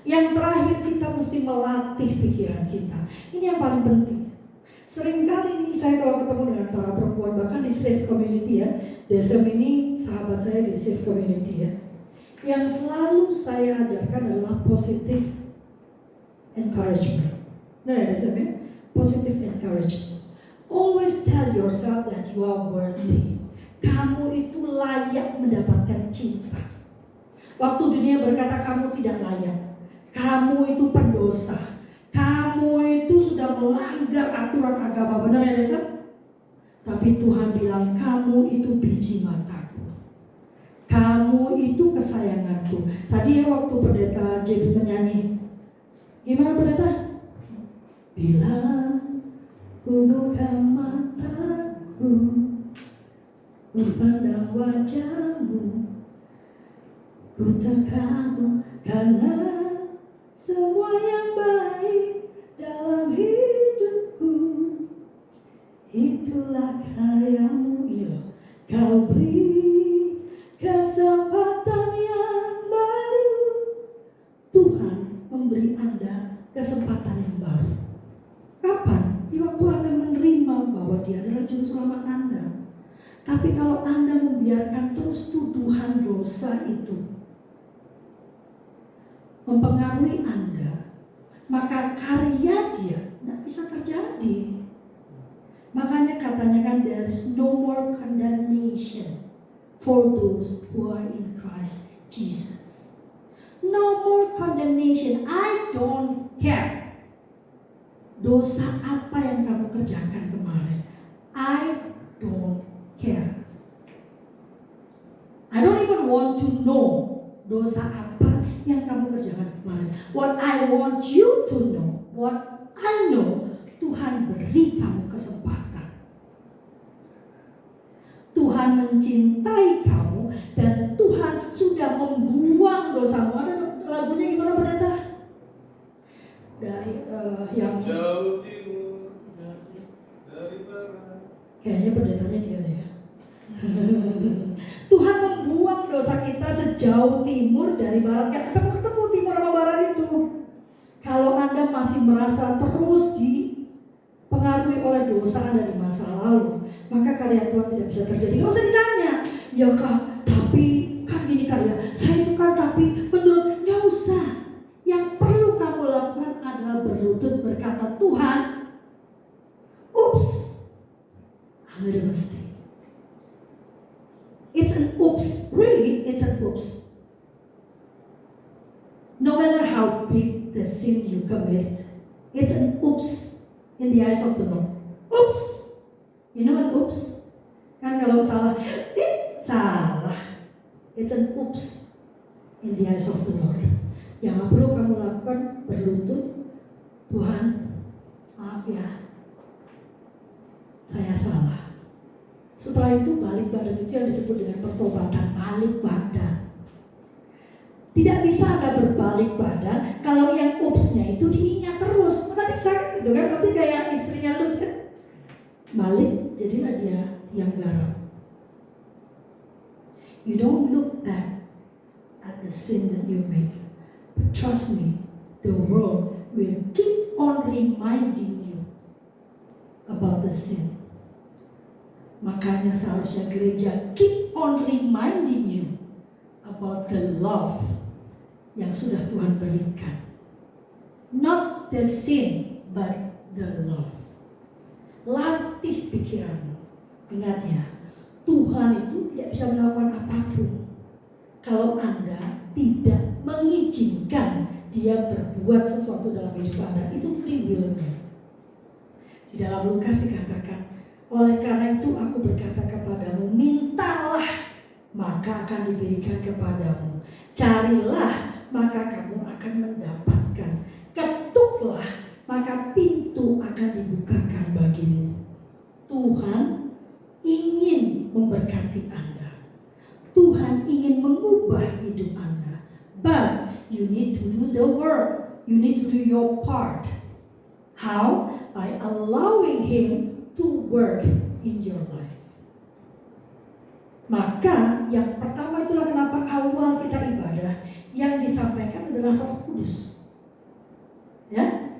Yang terakhir, kita mesti melatih pikiran kita. Ini yang paling penting. Seringkali nih saya kalau ketemu dengan para perempuan, bahkan di Safe Community ya, DSM ini sahabat saya di Safe Community ya, yang selalu saya ajarkan adalah positive encouragement. Nah ya DSM ya, positive encouragement. Always tell yourself that you are worthy. Kamu itu layak mendapatkan cinta. Waktu dunia berkata kamu tidak layak, kamu itu pendosa, Kamu itu sudah melanggar aturan agama, benar ya Desa? Tapi Tuhan bilang kamu itu biji mataku, kamu itu kesayanganku. Tadi ya waktu pendeta James menyanyi, gimana pendeta? Bila ku buka mataku, ku pandang wajahmu, ku terkagum karena semua yang baik dalam hidupku, itulah karyamu. Ini loh, kau beri kesempatan yang baru. Tuhan memberi Anda kesempatan yang baru. Kapan? Di waktu Anda menerima bahwa Dia adalah juru selamat Anda. Tapi kalau Anda membiarkan terus tuduhan dosa itu mempengaruhi Anda, maka karya Dia tidak bisa terjadi. Makanya katanya kan, there is no more condemnation for those who are in Christ Jesus. No more condemnation. I don't care dosa apa yang kamu kerjakan kemarin. I don't care. I don't even want to know dosa apa yang kamu kerjakan kemarin. What I want you to know, what I know, Tuhan beri kamu kesempatan. Tuhan mencintai kamu dan Tuhan sudah membuang dosamu. Ada lagunya gimana pendeta? Dari yang Jauh timur dari barat. kayaknya pendetanya dia deh ya. Tuhan membuang dosa kita sejauh timur dari barat. Gak ketemu timur sama barat itu. Kalau Anda masih merasa terus dipengaruhi oleh dosa Anda di masa lalu, maka karya Tuhan tidak bisa terjadi. Gak usah ditanya, ya Kak, tapi kan gini Kak ya, saya itu kan tapi menurut, gak usah. Yang perlu kamu lakukan adalah berlutut berkata, Tuhan, oops, I made a mistake. It's an oops, really, it's an oops. No matter how big the sin you committed, it's an oops in the eyes of the Lord. Oops, you know an oops? Kan kalau salah, salah. It's an oops in the eyes of the Lord. Yang perlu kamu lakukan berlutut, Tuhan, maaf ya, saya salah. Setelah itu balik badan, itu yang disebut dengan pertobatan, balik badan. Tidak bisa Anda berbalik badan kalau yang upsnya itu diingat terus. Mana bisa gitu kan? Nanti kayak istrinya Lut kan, balik jadilah dia yang garap. You don't look back at the sin that you make. But trust me, the world will keep on reminding you about the sin. Makanya seharusnya gereja keep on reminding you about the love yang sudah Tuhan berikan. Not the sin, but the love. Latih pikiranmu. Ingat ya, Tuhan itu tidak bisa melakukan apapun kalau Anda tidak mengizinkan Dia berbuat sesuatu dalam hidup Anda. Itu free will-nya. Di dalam Lukas dikatakan, oleh karena itu aku berkata kepadamu, mintalah maka akan diberikan kepadamu, carilah maka kamu akan mendapatkan, ketuklah maka pintu akan dibukakan bagimu. Tuhan ingin memberkati Anda. Tuhan ingin mengubah hidup Anda. But you need to do the work. You need to do your part. How? By allowing Him to work in your life. Maka yang pertama itulah kenapa awal kita ibadah yang disampaikan adalah Roh Kudus. Ya?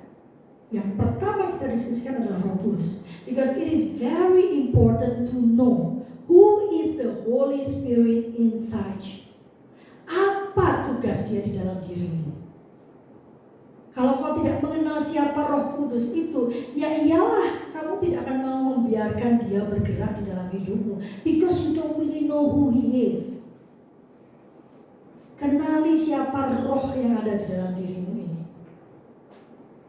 Yang pertama kita diskusikan adalah Roh Kudus. Because it is very important to know who is the Holy Spirit inside you. Apa tugas Dia di dalam dirimu? Kalau kau tidak mengenal siapa Roh Kudus itu, ya iyalah kamu tidak akan mau membiarkan Dia bergerak di dalam hidupmu. Because you don't really know who He is. Kenali siapa roh yang ada di dalam dirimu ini.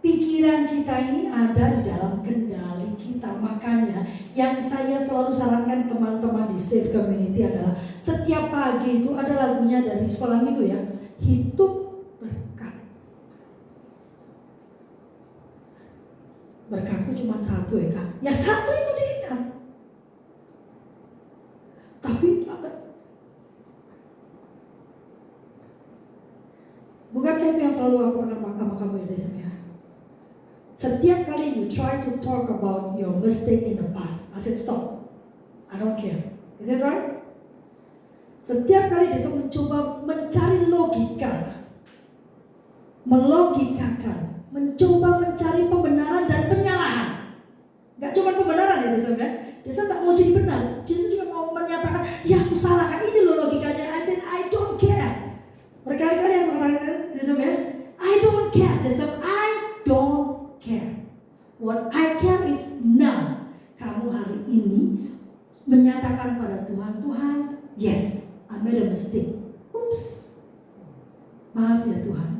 Pikiran kita ini ada di dalam kendali kita. Makanya yang saya selalu sarankan teman-teman di Safe Community adalah setiap pagi itu ada lagunya dari sekolah minggu ya, hitung berkat. Berkatku cuma satu ya Kak. Ya satu itu diingat. Tapi bukankah itu yang selalu aku tekan sama kamu ya Desanya? Setiap kali you try to talk about your mistake in the past, I said stop. I don't care. Is that right? Setiap kali dia mencoba mencari logika, melogikakan, mencoba mencari pembenaran dan penyalahan. Gak cuma pembenaran ya dia nggak mau jadi benar, dia juga mau menyatakan, ya aku salah, kan ini loh logikanya. I said I don't care. Berkali-kali aku mengatakan dia I don't care. Dia I don't care. What I care is now. Kamu hari ini menyatakan pada Tuhan, Tuhan, yes, I made a mistake. Oops. Maaf ya Tuhan.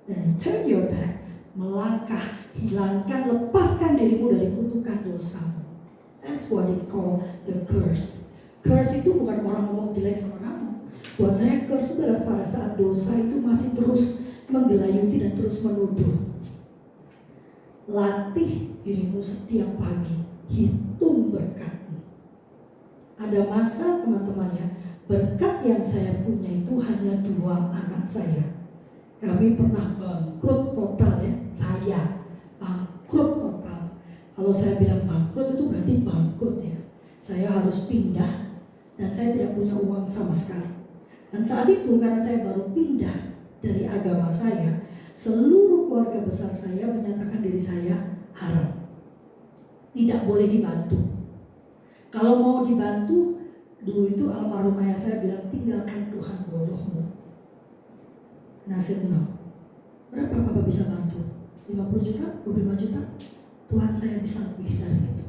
Dan turn your back, melangkah, hilangkan, lepaskan dirimu dari kutukan dosamu. That's what it called the curse. Curse itu bukan orang ngomong jelek sama kamu. Buat saya curse itu adalah pada saat dosa itu masih terus menggelayuti dan terus menuduh. Latih dirimu setiap pagi, hitung berkatmu. Ada masa teman-temannya, berkat yang saya punya itu hanya 2 anak saya. Kami pernah bangkrut total ya, saya bangkrut total. Kalau saya bilang bangkrut itu berarti bangkrut ya. Saya harus pindah dan saya tidak punya uang sama sekali. Dan saat itu karena saya baru pindah dari agama saya, seluruh keluarga besar saya menyatakan diri saya haram. Tidak boleh dibantu. Kalau mau dibantu, dulu itu almarhum ayah saya bilang, tinggalkan Tuhan bodohmu. Nasib no. Berapa Papa bisa bantu? 50 juta? 25 juta? Tuhan saya bisa lebih dari itu.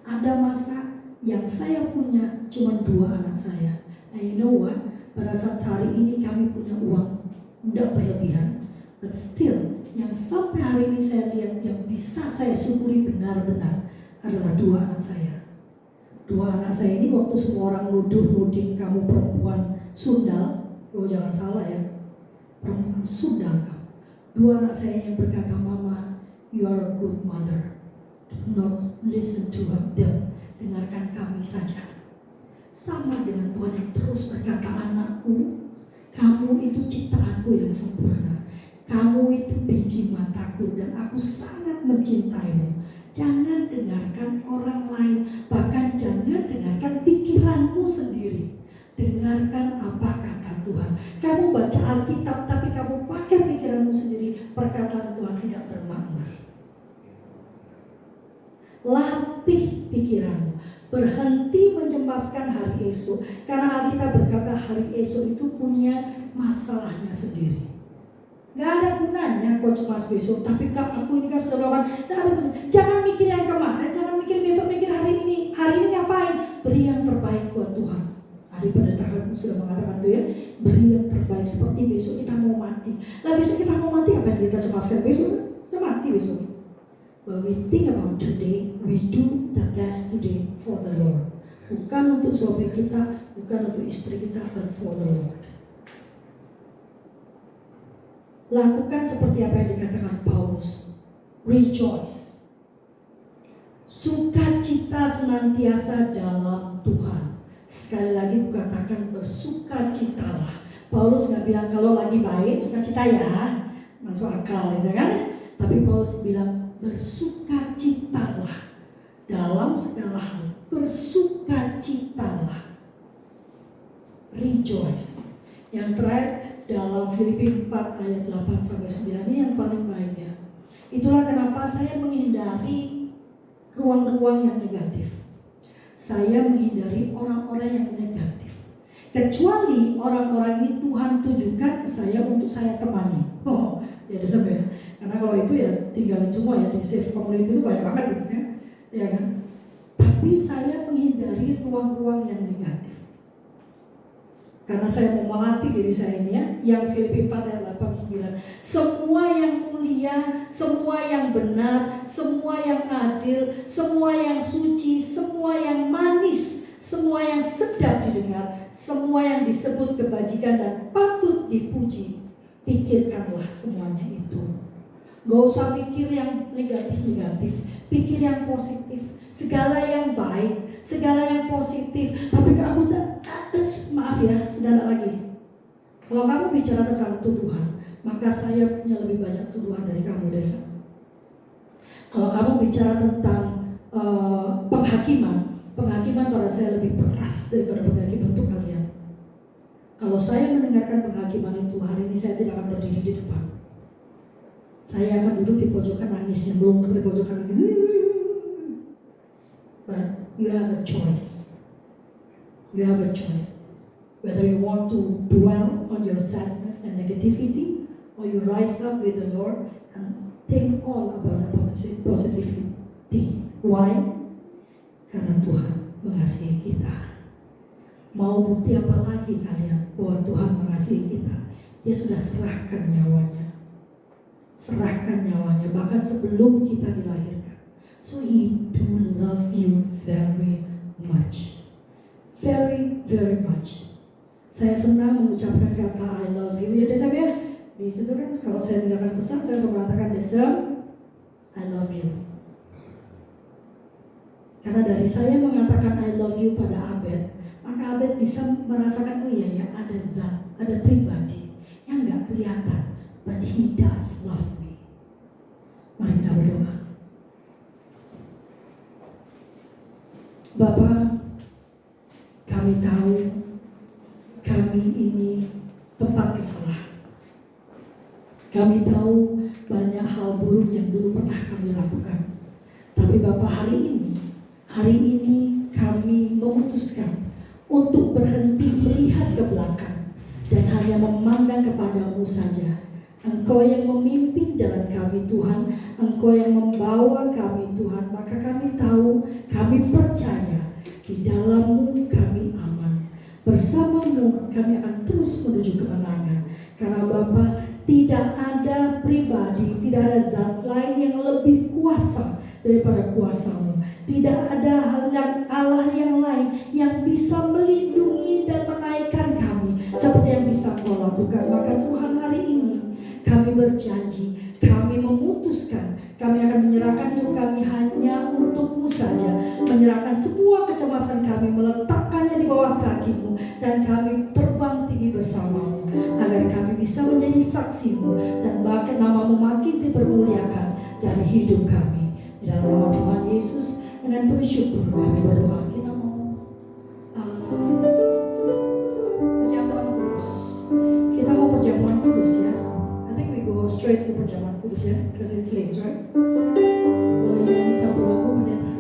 Ada masa yang saya punya cuma 2 anak saya. Nah you know what? Pada saat hari ini kami punya uang tidak berlebihan. But still, yang sampai hari ini saya lihat yang bisa saya syukuri benar-benar adalah 2 anak saya. 2 anak saya ini waktu semua orang nuduh-nuding kamu perempuan sundal, oh jangan salah ya, perempuan sundal kamu. 2 anak saya yang berkata, Mama, you are a good mother. Do not listen to them. Dengarkan kami saja. Sama dengan Tuhan yang terus berkata, anakku, kamu itu ciptaanku yang sempurna. Kamu itu biji mataku dan aku sangat mencintaimu. Jangan dengarkan orang lain, bahkan jangan dengarkan pikiranmu sendiri. Dengarkan apa kata Tuhan. Kamu baca Alkitab tapi kamu pakai pikiranmu sendiri, perkataan Tuhan tidak bermakna. Latih pikiranmu. Berhenti mencemaskan hari esok. Karena Alkitab berkata hari esok itu punya masalahnya sendiri. Gak ada gunanya kau cemas besok, tapi aku ini kan sudah melakukan. Gak ada gunanya. Jangan mikir yang kemarin, jangan mikir besok, mikir hari ini. Hari ini ngapain? Beri yang terbaik buat Tuhan. Hari pendeta sudah mengatakan itu ya, beri yang terbaik. Seperti besok kita mau mati. Lah besok kita mau mati, apa yang kita cemaskan besok? Kita mati besok. But we think about today, we do the best today for the Lord. Bukan untuk suami kita, bukan untuk istri kita, but for the Lord. Lakukan seperti apa yang dikatakan Paulus. Rejoice. Sukacita senantiasa dalam Tuhan. Sekali lagi kukatakan bersukacitalah. Paulus gak bilang kalau lagi baik sukacita ya, masuk akal gitu kan. Tapi Paulus bilang bersukacitalah dalam segala hal. Bersukacitalah. Rejoice. Yang terakhir dalam Filipi 4 ayat 8-9 ini yang paling baiknya. Itulah kenapa saya menghindari ruang-ruang yang negatif. Saya menghindari orang-orang yang negatif. Kecuali orang-orang ini Tuhan tunjukkan ke saya untuk saya temani. Oh, ya ada sampai. Karena kalau itu ya tinggalin semua ya di Safe Community itu banyak banget gitu ya. Ya kan? Tapi saya menghindari ruang-ruang yang negatif. Karena saya mau melatih diri saya ini ya, yang Filipi 4 ayat 8:9. Semua yang mulia, semua yang benar, semua yang adil, semua yang suci, semua yang manis, semua yang sedap didengar, semua yang disebut kebajikan dan patut dipuji, pikirkanlah semuanya itu. Gak usah pikir yang negatif-negatif, pikir yang positif. Segala yang baik, segala yang positif. Tapi kamu maaf ya, sudah tidak lagi. Kalau kamu bicara tentang tuduhan, maka saya punya lebih banyak tuduhan dari kamu, Desa. Kalau kamu bicara tentang penghakiman pada saya lebih keras daripada penghakiman untuk kalian. Kalau saya mendengarkan penghakiman itu, hari ini saya tidak akan berdiri di depan. Saya akan duduk di pojokan nangis, yang belum di pojokan nangis. But you have a choice. You have a choice. Whether you want to dwell on your sadness and negativity, or you rise up with the Lord and think all about the positivity. Why? Karena Tuhan mengasihi kita. Mau bukti apa lagi kalian bahwa Tuhan mengasihi kita? Dia sudah serahkan nyawanya. Serahkan nyawanya bahkan sebelum kita dilahirkan. So He do love you very much. Very, very much. Saya senang mengucapkan kata I love you. Ya Desa ya. Di situ kan kalau saya tinggalkan pesan, saya akan mengatakan Desa, I love you. Karena dari saya mengatakan I love you pada Abed, maka Abed bisa merasakan, oh iya ya, ada zat, ada pribadi yang gak kelihatan, but he does love me. Mari kita berdoa. Bapa, kami tahu kami ini tempat kesalahan. Kami tahu banyak hal buruk yang dulu pernah kami lakukan. Tapi Bapa, hari ini kami memutuskan untuk berhenti melihat ke belakang dan hanya memandang kepadamu saja. Engkau yang memimpin jalan kami Tuhan, Engkau yang membawa kami Tuhan. Maka kami tahu, kami percaya di dalam-Mu kami aman. Bersama-Mu kami akan terus menuju kemenangan. Karena Bapa, tidak ada pribadi, tidak ada zat lain yang lebih kuasa daripada kuasa-Mu. Tidak ada Allah yang lain yang bisa melindungi dan menaikkan kami seperti yang bisa Kau lakukan. Maka Tuhan, hari ini kami berjanji, kami memutuskan, kami akan menyerahkan hidup kami hanya untuk-Mu saja. Menyerahkan semua kecemasan kami, meletakkannya di bawah kaki-Mu, dan kami terbang tinggi bersama-Mu, agar kami bisa menjadi saksi-Mu, dan bahkan nama-Mu makin dipermuliakan dari hidup kami. Di dalam nama Tuhan Yesus, dengan penuh syukur kami berdoa. Kita mau perjamuan kudus. Kita mau perjamuan kudus ya. I think we go straight to perjamuan kudus ya, because it's late, right? Boleh nyanyi satu lagu pendeta.